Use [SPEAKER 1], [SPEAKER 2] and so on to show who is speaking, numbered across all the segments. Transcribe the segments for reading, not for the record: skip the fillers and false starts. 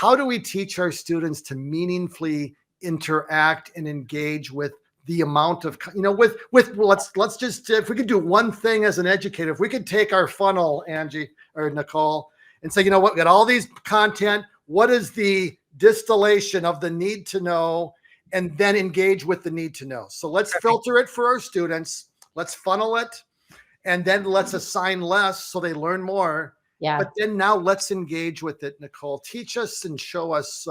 [SPEAKER 1] how do we teach our students to meaningfully interact and engage with the amount of, let's just, if we could do one thing as an educator, if we could take our funnel, Angie or Nicole, and say, you know what, we got all these content, what is the distillation of the need to know, and then engage with the need to know. So let's filter it for our students. Let's funnel it, and then let's assign less so they learn more.
[SPEAKER 2] Yeah.
[SPEAKER 1] But then now let's engage with it, Nicole. Teach us and show us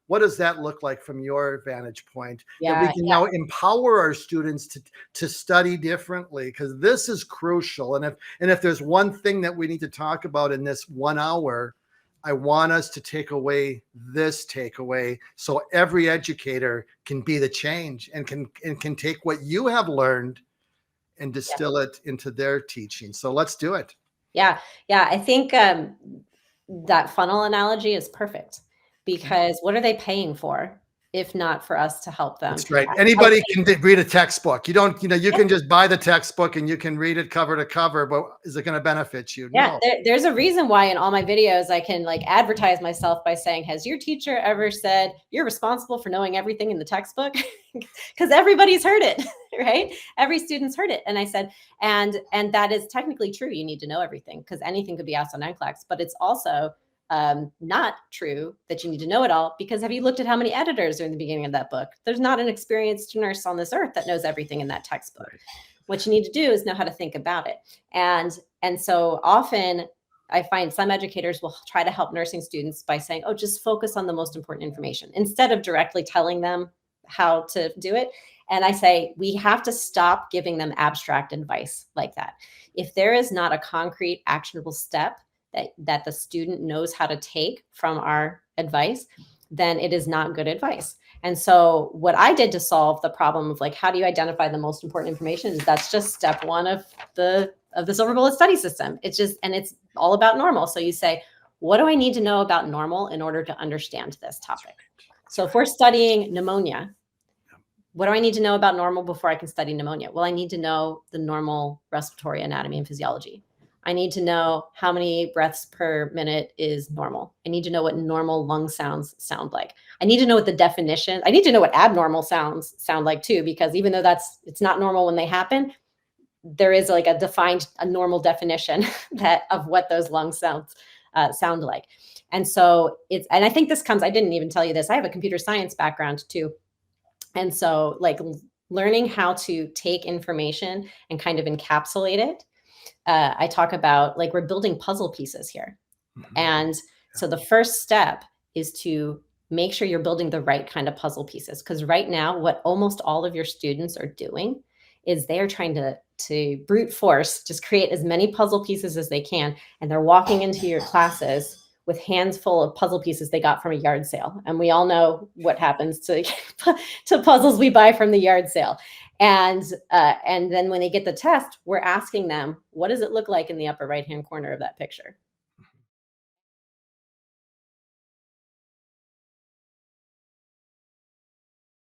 [SPEAKER 1] what does that look like from your vantage point?
[SPEAKER 2] Yeah,
[SPEAKER 1] that we can now empower our students to study differently, because this is crucial. And if there's one thing that we need to talk about in this 1 hour, I want us to take away this takeaway so every educator can be the change and can take what you have learned and distill it into their teaching. So let's do it.
[SPEAKER 2] Yeah. I think that funnel analogy is perfect, because what are they paying for if not for us to help them?
[SPEAKER 1] That's right. Anybody can read a textbook. You don't, you can just buy the textbook and you can read it cover to cover, but is it going to benefit you?
[SPEAKER 2] Yeah,
[SPEAKER 1] no.
[SPEAKER 2] There's a reason why in all my videos I can advertise myself by saying, has your teacher ever said you're responsible for knowing everything in the textbook? Because everybody's heard it, right? Every student's heard it. And I said, and that is technically true. You need to know everything, because anything could be asked on NCLEX, but it's also not true that you need to know it all, because have you looked at how many editors are in the beginning of that book? There's not an experienced nurse on this earth that knows everything in that textbook. Right. What you need to do is know how to think about it. And so often I find some educators will try to help nursing students by saying, oh, just focus on the most important information, instead of directly telling them how to do it. And I say, we have to stop giving them abstract advice like that. If there is not a concrete, actionable step that the student knows how to take from our advice, then it is not good advice. And so what I did to solve the problem of how do you identify the most important information is that's just step one of the Silver Bullet study system. It's just, and it's all about normal. So you say, what do I need to know about normal in order to understand this topic? So if we're studying pneumonia, what do I need to know about normal before I can study pneumonia? Well, I need to know the normal respiratory anatomy and physiology. I need to know how many breaths per minute is normal. I need to know what normal lung sounds sound like. I need to know what the definition, I need to know what abnormal sounds sound like too, because even though it's not normal when they happen, there is a normal definition of what those lung sounds sound like. And so and I think this comes, I didn't even tell you this, I have a computer science background too. And so learning how to take information and kind of encapsulate it. I talk about we're building puzzle pieces here. Mm-hmm. And so the first step is to make sure you're building the right kind of puzzle pieces. Because right now, what almost all of your students are doing is they are trying to brute force, just create as many puzzle pieces as they can. And they're walking into your classes with hands full of puzzle pieces they got from a yard sale. And we all know what happens to puzzles we buy from the yard sale. And then when they get the test, we're asking them, what does it look like in the upper right-hand corner of that picture?